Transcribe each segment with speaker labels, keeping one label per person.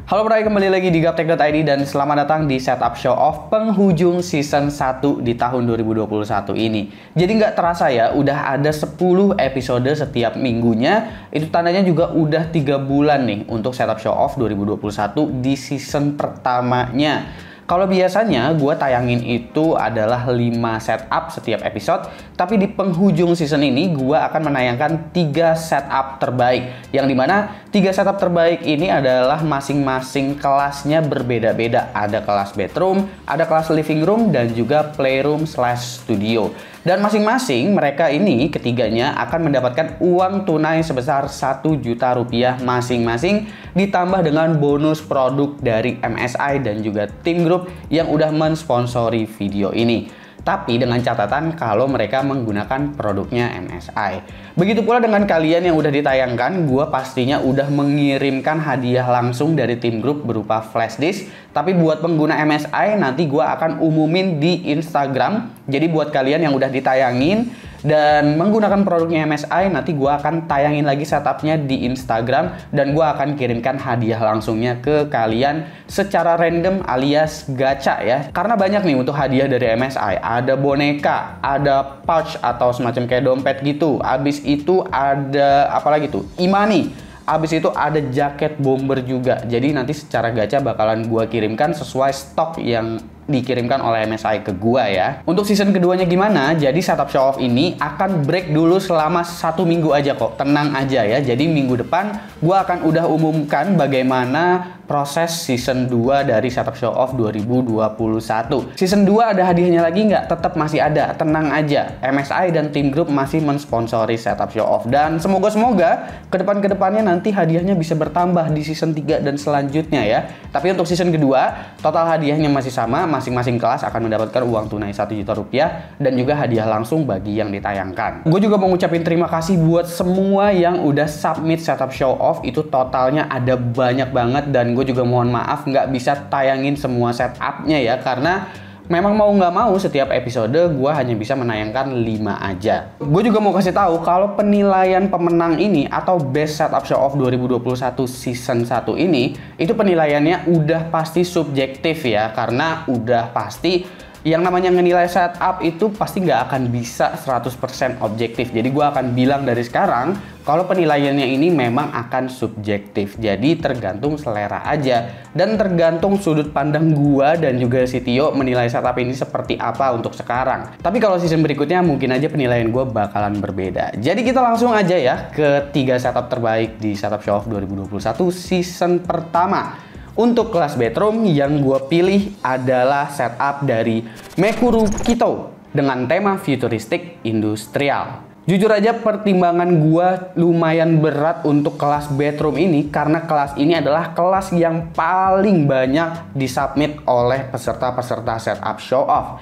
Speaker 1: Halo Bray, kembali lagi di Gaptek.id dan selamat datang di Setup Show Off penghujung season 1 di tahun 2021 ini. Jadi nggak terasa ya, udah ada 10 episode setiap minggunya. Itu tandanya juga udah 3 bulan nih untuk Setup Show Off 2021 di season pertamanya. Kalau biasanya gue tayangin itu adalah 5 setup setiap episode, tapi di penghujung season ini gue akan menayangkan 3 setup terbaik. Yang dimana 3 setup terbaik ini adalah masing-masing kelasnya berbeda-beda. Ada kelas bedroom, ada kelas living room, dan juga playroom/studio. Dan masing-masing mereka ini ketiganya akan mendapatkan uang tunai sebesar 1 juta rupiah masing-masing, ditambah dengan bonus produk dari MSI dan juga Team Group yang udah mensponsori video ini. Tapi dengan catatan kalau mereka menggunakan produknya MSI. Begitu pula dengan kalian yang udah ditayangkan, gue pastinya udah mengirimkan hadiah langsung dari Team Group berupa flash disk. Tapi buat pengguna MSI nanti gue akan umumin di Instagram. Jadi buat kalian yang udah ditayangin dan menggunakan produknya MSI, nanti gue akan tayangin lagi setupnya di Instagram dan gue akan kirimkan hadiah langsungnya ke kalian secara random alias gacha ya. Karena banyak nih untuk hadiah dari MSI. Ada boneka, ada pouch atau semacam kayak dompet gitu. Abis itu ada apa lagi tuh? E-money. Abis itu ada jaket bomber juga. Jadi nanti secara gacha bakalan gue kirimkan sesuai stok yang dikirimkan oleh MSI ke gua ya. Untuk season keduanya gimana? Jadi Setup Show Off ini akan break dulu selama 1 minggu aja kok. Tenang aja ya. Jadi minggu depan gua akan udah umumkan bagaimana proses season 2 dari Setup Show Off 2021. Season 2 ada hadiahnya lagi nggak? Tetap masih ada. Tenang aja. MSI dan Team Group masih mensponsori Setup Show Off. Dan semoga kedepannya nanti hadiahnya bisa bertambah di season 3 dan selanjutnya ya. Tapi untuk season kedua, total hadiahnya masih sama. Masing-masing kelas akan mendapatkan uang tunai 1 juta rupiah dan juga hadiah langsung bagi yang ditayangkan. Gue juga mau ngucapin terima kasih buat semua yang udah submit Setup Show Off. Itu totalnya ada banyak banget dan gue juga mohon maaf nggak bisa tayangin semua setupnya ya, karena memang mau nggak mau setiap episode gue hanya bisa menayangkan 5 aja. Gue juga mau kasih tahu kalau penilaian pemenang ini atau Best Setup Show Off 2021 Season 1 ini, itu penilaiannya udah pasti subjektif ya, karena udah pasti yang namanya ngenilai setup itu pasti nggak akan bisa 100% objektif. Jadi gue akan bilang dari sekarang kalau penilaiannya ini memang akan subjektif. Jadi tergantung selera aja dan tergantung sudut pandang gue dan juga si Tio menilai setup ini seperti apa untuk sekarang. Tapi kalau season berikutnya mungkin aja penilaian gue bakalan berbeda. Jadi kita langsung aja ya ke 3 setup terbaik di Setup Show Off 2021 season pertama. Untuk kelas bedroom yang gue pilih adalah setup dari Mekuru Kito dengan tema futuristik industrial. Jujur aja pertimbangan gue lumayan berat untuk kelas bedroom ini karena kelas ini adalah kelas yang paling banyak disubmit oleh peserta-peserta Setup Show Off.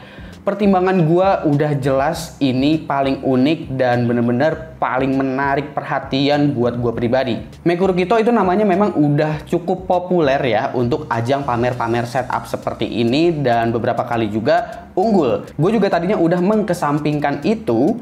Speaker 1: Pertimbangan gue udah jelas, ini paling unik dan bener-bener paling menarik perhatian buat gue pribadi. Mekuru Kito itu namanya memang udah cukup populer ya untuk ajang pamer-pamer setup seperti ini dan beberapa kali juga unggul. Gue juga tadinya udah mengkesampingkan itu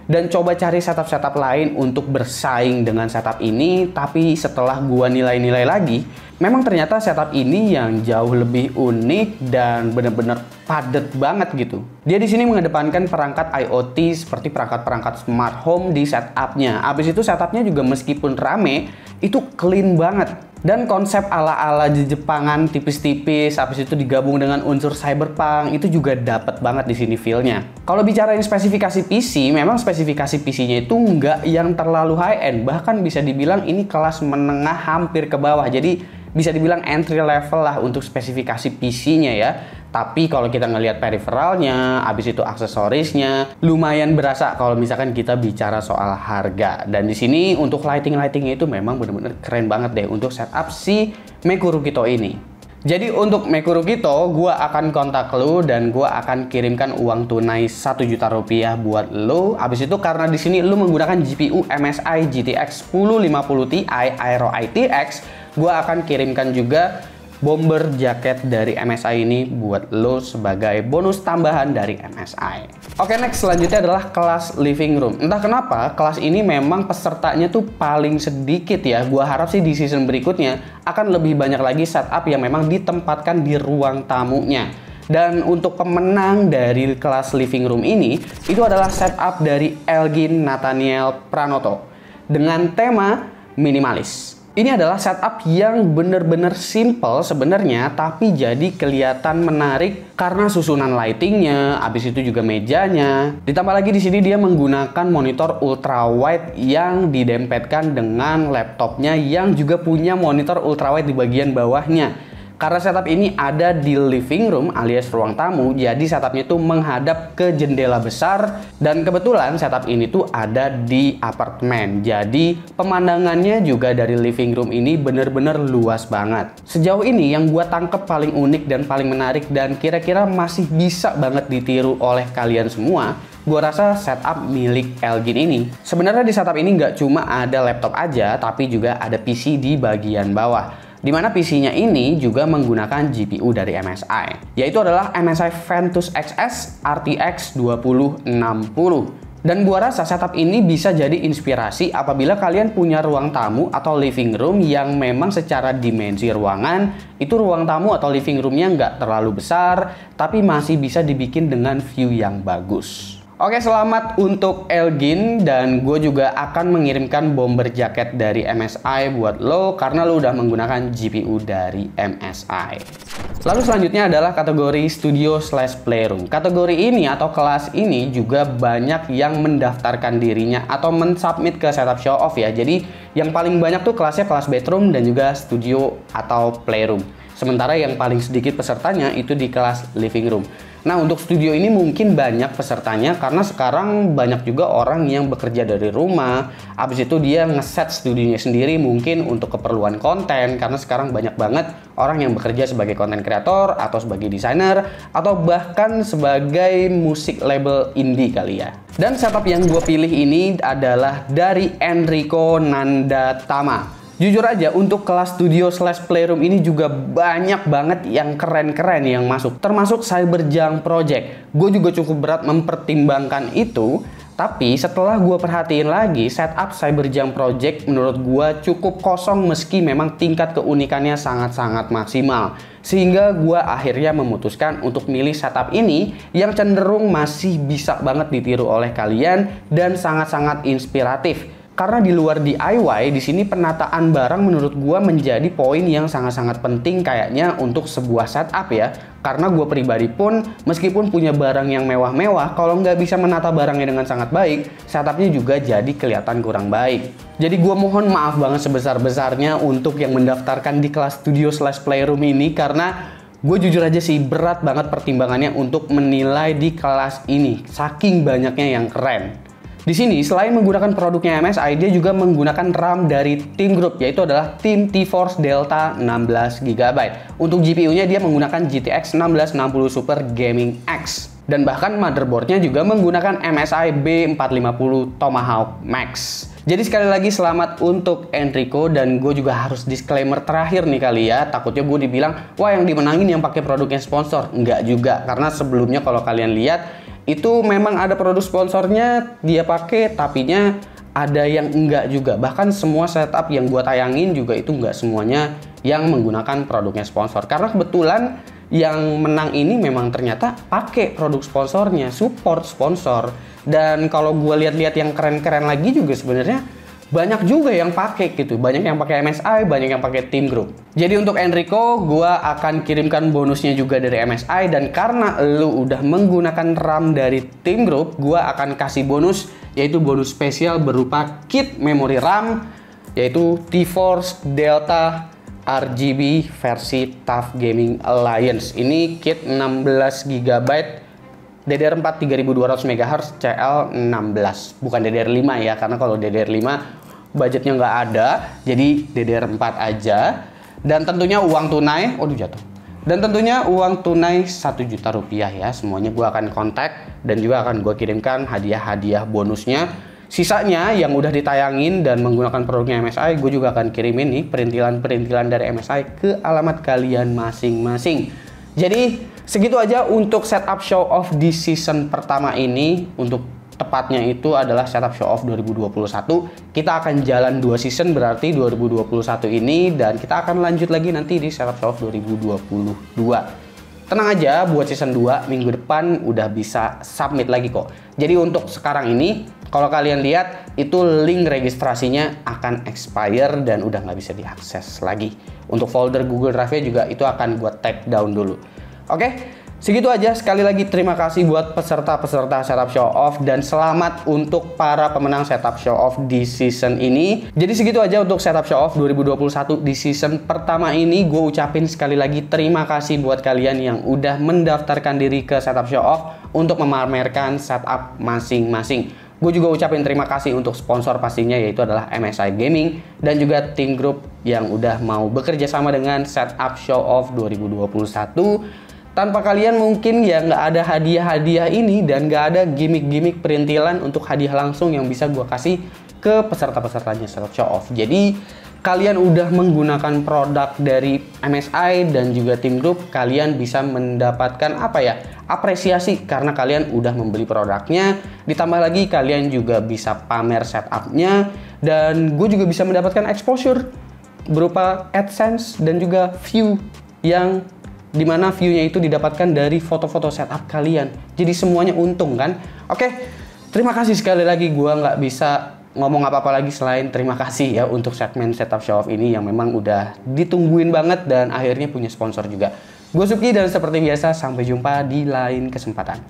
Speaker 1: dan coba cari setup-setup lain untuk bersaing dengan setup ini, tapi setelah gua nilai-nilai lagi, memang ternyata setup ini yang jauh lebih unik dan bener-bener padet banget gitu. Dia di sini mengedepankan perangkat IoT seperti perangkat-perangkat smart home di setupnya. Abis itu setupnya juga meskipun rame, itu clean banget. Dan konsep ala-ala Jepangan tipis-tipis, habis itu digabung dengan unsur cyberpunk, itu juga dapet banget di sini feel-nya. Kalau bicarain spesifikasi PC, memang spesifikasi PC-nya itu nggak yang terlalu high-end, bahkan bisa dibilang ini kelas menengah hampir ke bawah. Jadi bisa dibilang entry level lah untuk spesifikasi PC-nya ya. Tapi kalau kita ngelihat periferalnya, habis itu aksesorisnya, lumayan berasa kalau misalkan kita bicara soal harga. Dan di sini untuk lighting-lightingnya itu memang bener-bener keren banget deh untuk setup si Mekuru Kito ini. Jadi untuk Mekuru Kito, gue akan kontak lo dan gue akan kirimkan uang tunai 1 juta rupiah buat lo. Habis itu karena di sini lo menggunakan GPU MSI GTX 1050 Ti Aero ITX, gue akan kirimkan juga bomber jaket dari MSI ini buat lo sebagai bonus tambahan dari MSI. Oke, next selanjutnya adalah kelas living room. Entah kenapa kelas ini memang pesertanya tuh paling sedikit ya. Gua harap sih di season berikutnya akan lebih banyak lagi setup yang memang ditempatkan di ruang tamunya. Dan untuk pemenang dari kelas living room ini, itu adalah setup dari Elgin Nathaniel Pranoto dengan tema minimalis. Ini adalah setup yang bener-bener simple sebenarnya, tapi jadi kelihatan menarik karena susunan lightingnya, habis itu juga mejanya. Ditambah lagi di sini dia menggunakan monitor ultra wide yang didempetkan dengan laptopnya yang juga punya monitor ultra wide di bagian bawahnya. Karena setup ini ada di living room alias ruang tamu, jadi setupnya tuh menghadap ke jendela besar. Dan kebetulan setup ini tuh ada di apartemen, jadi pemandangannya juga dari living room ini bener-bener luas banget. Sejauh ini yang gua tangkep paling unik dan paling menarik dan kira-kira masih bisa banget ditiru oleh kalian semua, gua rasa setup milik Elgin ini. Sebenarnya di setup ini nggak cuma ada laptop aja, tapi juga ada PC di bagian bawah. Dimana PC-nya ini juga menggunakan GPU dari MSI, yaitu adalah MSI Ventus XS RTX 2060. Dan gua rasa setup ini bisa jadi inspirasi apabila kalian punya ruang tamu atau living room yang memang secara dimensi ruangan, itu ruang tamu atau living roomnya nggak terlalu besar, tapi masih bisa dibikin dengan view yang bagus. Oke, selamat untuk Elgin, dan gue juga akan mengirimkan bomber jaket dari MSI buat lo karena lo udah menggunakan GPU dari MSI. Lalu selanjutnya adalah kategori Studio / Playroom. Kategori ini atau kelas ini juga banyak yang mendaftarkan dirinya atau mensubmit ke Setup Show Off ya. Jadi yang paling banyak tuh kelasnya kelas bedroom dan juga studio atau playroom. Sementara yang paling sedikit pesertanya itu di kelas living room. Nah, untuk studio ini mungkin banyak pesertanya karena sekarang banyak juga orang yang bekerja dari rumah. Habis itu dia ngeset studionya sendiri mungkin untuk keperluan konten, karena sekarang banyak banget orang yang bekerja sebagai content creator atau sebagai desainer atau bahkan sebagai musik label indie kali ya. Dan setup yang gue pilih ini adalah dari Enrico Nandatama. Jujur aja untuk kelas studio / playroom ini juga banyak banget yang keren-keren yang masuk. Termasuk Cyberjunk Project. Gue juga cukup berat mempertimbangkan itu. Tapi setelah gue perhatiin lagi, setup Cyberjunk Project menurut gue cukup kosong meski memang tingkat keunikannya sangat-sangat maksimal. Sehingga gue akhirnya memutuskan untuk milih setup ini yang cenderung masih bisa banget ditiru oleh kalian dan sangat-sangat inspiratif. Karena di luar DIY, di sini penataan barang menurut gua menjadi poin yang sangat-sangat penting kayaknya untuk sebuah setup ya. Karena gua pribadi pun meskipun punya barang yang mewah-mewah, kalau nggak bisa menata barangnya dengan sangat baik, setupnya juga jadi kelihatan kurang baik. Jadi gua mohon maaf banget sebesar-besarnya untuk yang mendaftarkan di kelas studio / playroom ini, karena gue jujur aja sih berat banget pertimbangannya untuk menilai di kelas ini. Saking banyaknya yang keren. Di sini selain menggunakan produknya MSI, dia juga menggunakan RAM dari Team Group, yaitu adalah Team T-Force Delta 16GB. Untuk GPU-nya dia menggunakan GTX 1660 Super Gaming X. Dan bahkan motherboardnya juga menggunakan MSI B450 Tomahawk Max. Jadi sekali lagi selamat untuk Enrico, dan gue juga harus disclaimer terakhir nih kali ya. Takutnya gue dibilang, wah yang dimenangin yang pakai produknya sponsor. Enggak juga, karena sebelumnya kalau kalian lihat, itu memang ada produk sponsornya dia pakai, tapinya ada yang enggak juga. Bahkan semua setup yang gua tayangin juga itu enggak semuanya yang menggunakan produknya sponsor. Karena kebetulan yang menang ini memang ternyata pakai produk sponsornya, support sponsor. Dan kalau gua lihat-lihat yang keren-keren lagi juga sebenarnya banyak juga yang pakai gitu. Banyak yang pakai MSI, banyak yang pakai Team Group. Jadi untuk Enrico, gua akan kirimkan bonusnya juga dari MSI, dan karena lu udah menggunakan RAM dari Team Group, gua akan kasih bonus, yaitu bonus spesial berupa kit memori RAM, yaitu T-Force Delta RGB versi TUF Gaming Alliance. Ini kit 16GB DDR4 3200 MHz CL16, bukan DDR5 ya, karena kalau DDR5 budgetnya nggak ada, jadi DDR4 aja. Dan tentunya uang tunai, jatuh. Dan tentunya uang tunai 1 juta rupiah ya. Semuanya gue akan kontak dan juga akan gue kirimkan hadiah-hadiah bonusnya Sisanya yang udah ditayangin dan menggunakan produknya MSI, gue juga akan kirimin nih perintilan-perintilan dari MSI ke alamat kalian masing-masing. Jadi segitu aja untuk setup show off di season pertama ini. Untuk tepatnya itu adalah setup show off 2021. Kita akan jalan 2 season berarti 2021 ini, dan kita akan lanjut lagi nanti di setup show off 2022. Tenang aja, buat season 2 minggu depan udah bisa submit lagi kok. Jadi untuk sekarang ini, kalau kalian lihat itu link registrasinya akan expire dan udah nggak bisa diakses lagi. Untuk folder Google Drive-nya juga itu akan gue take down dulu. Oke, segitu aja. Sekali lagi terima kasih buat peserta-peserta setup show off, dan selamat untuk para pemenang setup show off di season ini. Jadi segitu aja untuk setup show off 2021 di season pertama ini. Gue ucapin sekali lagi terima kasih buat kalian yang udah mendaftarkan diri ke setup show off untuk memamerkan setup masing-masing. Gue juga ucapin terima kasih untuk sponsor pastinya, yaitu adalah MSI Gaming dan juga Team Group yang udah mau bekerja sama dengan setup show off 2021. Tanpa kalian mungkin ya nggak ada hadiah-hadiah ini dan nggak ada gimmick-gimmick perintilan untuk hadiah langsung yang bisa gue kasih ke peserta-pesertanya setup show off. Jadi kalian udah menggunakan produk dari MSI dan juga Team Group, kalian bisa mendapatkan apresiasi karena kalian udah membeli produknya. Ditambah lagi kalian juga bisa pamer setupnya, dan gue juga bisa mendapatkan exposure berupa AdSense dan juga view, yang dimana view-nya itu didapatkan dari foto-foto setup kalian. Jadi semuanya untung kan? Oke, terima kasih sekali lagi. Gue nggak bisa ngomong apa-apa lagi selain terima kasih ya untuk segmen setup show off ini yang memang udah ditungguin banget dan akhirnya punya sponsor juga. Gue Suki, dan seperti biasa sampai jumpa di lain kesempatan.